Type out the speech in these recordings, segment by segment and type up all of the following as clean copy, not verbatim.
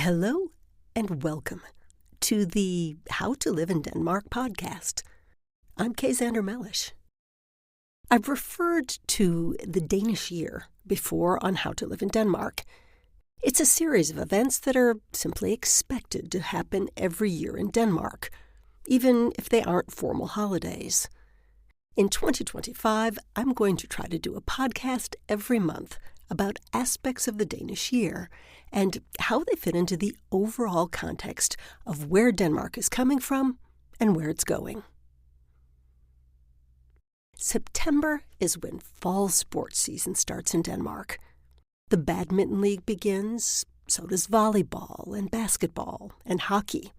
Hello and welcome to the How to Live in Denmark podcast. I'm Xander Mellish. I've referred to the Danish Year before on How to Live in Denmark. It's a series of events that are simply expected to happen every year in Denmark, even if they aren't formal holidays. In 2025, I'm going to try to do a podcast every month about aspects of the Danish Year and how they fit into the overall context of where Denmark is coming from and where it's going. September is when fall sports season starts in Denmark. The Badminton League begins, so does volleyball and basketball and hockey.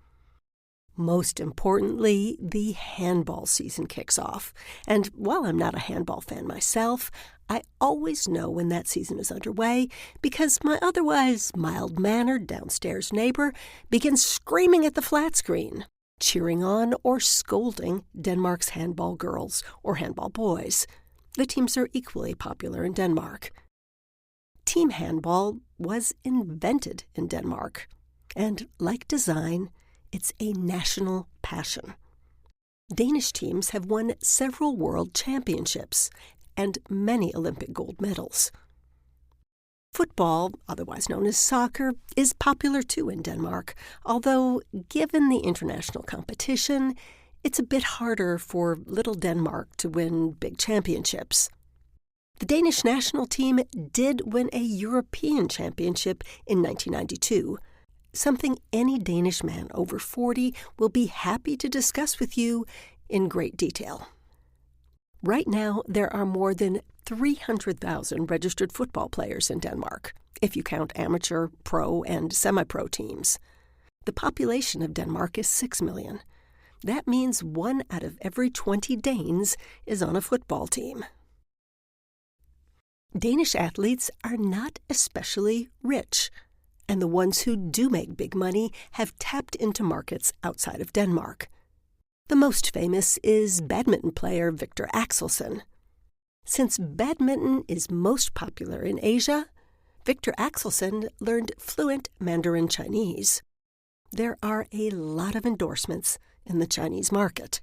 Most importantly, the handball season kicks off. And while I'm not a handball fan myself, I always know when that season is underway because my otherwise mild-mannered downstairs neighbor begins screaming at the flat screen, cheering on or scolding Denmark's handball girls or handball boys. The teams are equally popular in Denmark. Team handball was invented in Denmark, and like design, it's a national passion. Danish teams have won several world championships and many Olympic gold medals. Football, otherwise known as soccer, is popular too in Denmark, although given the international competition, it's a bit harder for little Denmark to win big championships. The Danish national team did win a European championship in 1992, something any Danish man over 40 will be happy to discuss with you in great detail. Right now, there are more than 300,000 registered football players in Denmark, if you count amateur, pro, and semi-pro teams. The population of Denmark is 6 million. That means 1 out of every 20 Danes is on a football team. Danish athletes are not especially rich, and the ones who do make big money have tapped into markets outside of Denmark. The most famous is badminton player Viktor Axelsen. Since badminton is most popular in Asia, Viktor Axelsen learned fluent Mandarin Chinese. There are a lot of endorsements in the Chinese market.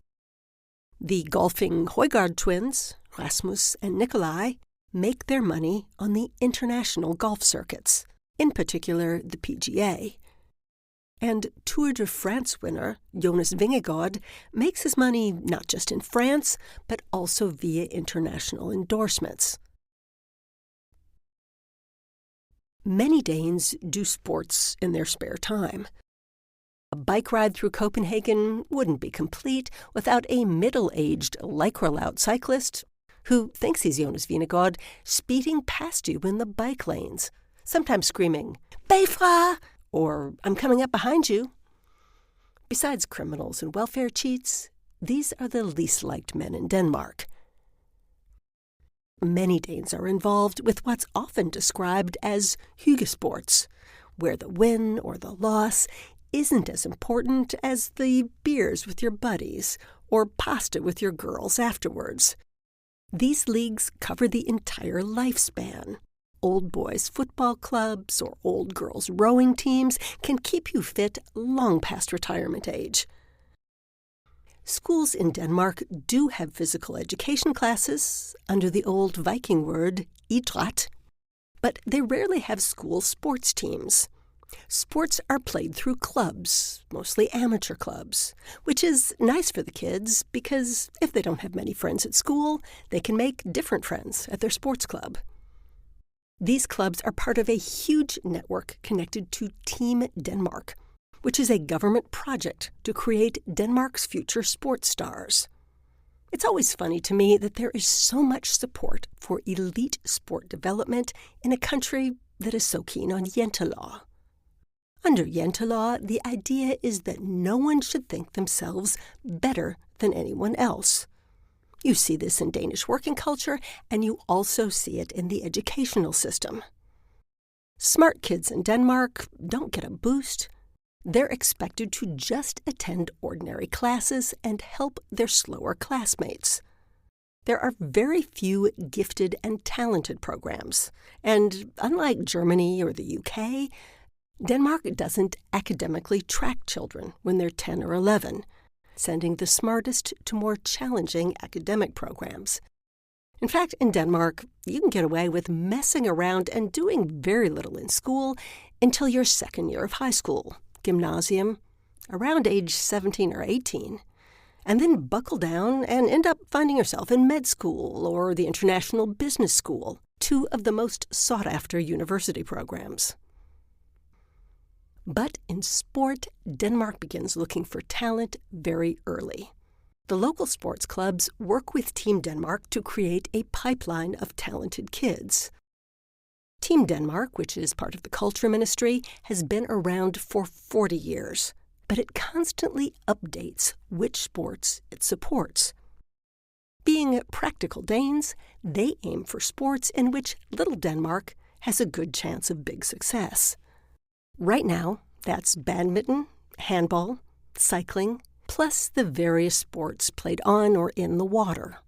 The golfing Højgaard twins, Rasmus and Nikolai, make their money on the international golf circuits, in particular the PGA. And Tour de France winner Jonas Vingegaard makes his money not just in France, but also via international endorsements. Many Danes do sports in their spare time. A bike ride through Copenhagen wouldn't be complete without a middle-aged lycra-lout cyclist who thinks he's Jonas Vingegaard speeding past you in the bike lanes, sometimes screaming, "Bagfra!" or "I'm coming up behind you." Besides criminals and welfare cheats, these are the least liked men in Denmark. Many Danes are involved with what's often described as hyggesports, where the win or the loss isn't as important as the beers with your buddies or pasta with your girls afterwards. These leagues cover the entire lifespan. Old boys' football clubs or old girls' rowing teams can keep you fit long past retirement age. Schools in Denmark do have physical education classes under the old Viking word idræt, but they rarely have school sports teams. Sports are played through clubs, mostly amateur clubs, which is nice for the kids because if they don't have many friends at school, they can make different friends at their sports club. These clubs are part of a huge network connected to Team Denmark, which is a government project to create Denmark's future sports stars. It's always funny to me that there is so much support for elite sport development in a country that is so keen on Jante Law. Under Jante Law, the idea is that no one should think themselves better than anyone else. You see this in Danish working culture, and you also see it in the educational system. Smart kids in Denmark don't get a boost. They're expected to just attend ordinary classes and help their slower classmates. There are very few gifted and talented programs, and unlike Germany or the UK, Denmark doesn't academically track children when they're 10 or 11, sending the smartest to more challenging academic programs. In fact, in Denmark, you can get away with messing around and doing very little in school until your second year of high school, gymnasium, around age 17 or 18, and then buckle down and end up finding yourself in med school or the International Business School, two of the most sought-after university programs. But in sport, Denmark begins looking for talent very early. The local sports clubs work with Team Denmark to create a pipeline of talented kids. Team Denmark, which is part of the Culture Ministry, has been around for 40 years, but it constantly updates which sports it supports. Being practical Danes, they aim for sports in which little Denmark has a good chance of big success. Right now, that's badminton, handball, cycling, plus the various sports played on or in the water.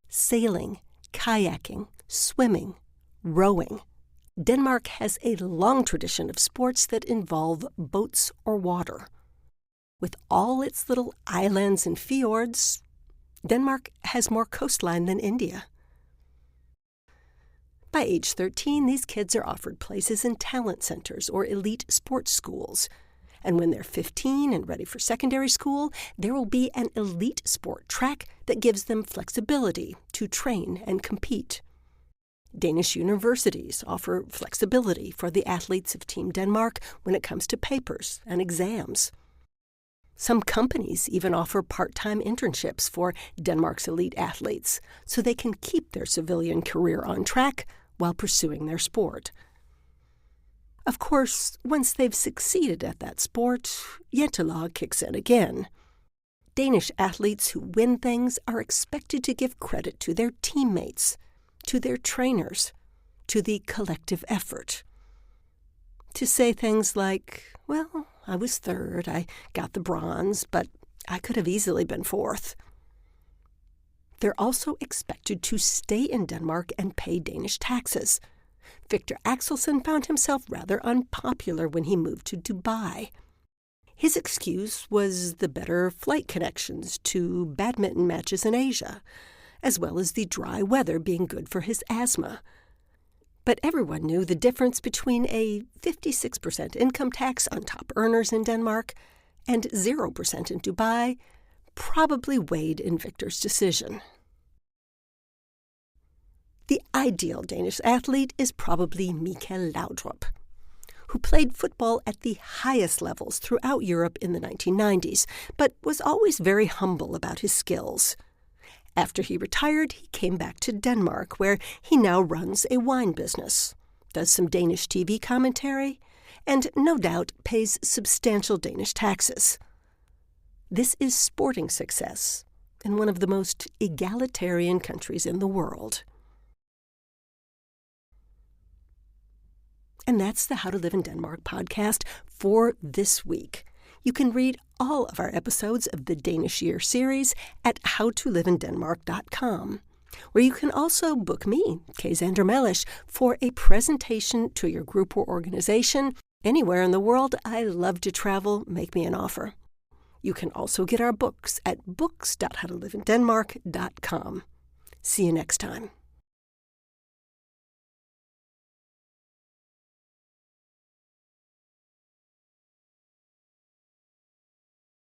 Sailing, kayaking, swimming, rowing. Denmark has a long tradition of sports that involve boats or water. With all its little islands and fjords, Denmark has more coastline than India. By age 13, these kids are offered places in talent centers or elite sports schools. And when they're 15 and ready for secondary school, there will be an elite sport track that gives them flexibility to train and compete. Danish universities offer flexibility for the athletes of Team Denmark when it comes to papers and exams. Some companies even offer part-time internships for Denmark's elite athletes so they can keep their civilian career on track while pursuing their sport. Of course, once they've succeeded at that sport, Jante Law kicks in again. Danish athletes who win things are expected to give credit to their teammates, to their trainers, to the collective effort. To say things like, well, I was third, I got the bronze, but I could have easily been fourth. They're also expected to stay in Denmark and pay Danish taxes. Viktor Axelsen found himself rather unpopular when he moved to Dubai. His excuse was the better flight connections to badminton matches in Asia, as well as the dry weather being good for his asthma. But everyone knew the difference between a 56% income tax on top earners in Denmark and 0% in Dubai probably weighed in Viktor's decision. The ideal Danish athlete is probably Michael Laudrup, who played football at the highest levels throughout Europe in the 1990s, but was always very humble about his skills. After he retired, he came back to Denmark, where he now runs a wine business, does some Danish TV commentary, and no doubt pays substantial Danish taxes. This is sporting success in one of the most egalitarian countries in the world. And that's the How to Live in Denmark podcast for this week. You can read all of our episodes of the Danish Year series at howtoliveindenmark.com, where you can also book me, Xander Mellish, for a presentation to your group or organization. Anywhere in the world, I love to travel. Make me an offer. You can also get our books at books.howtoliveindenmark.com. See you next time.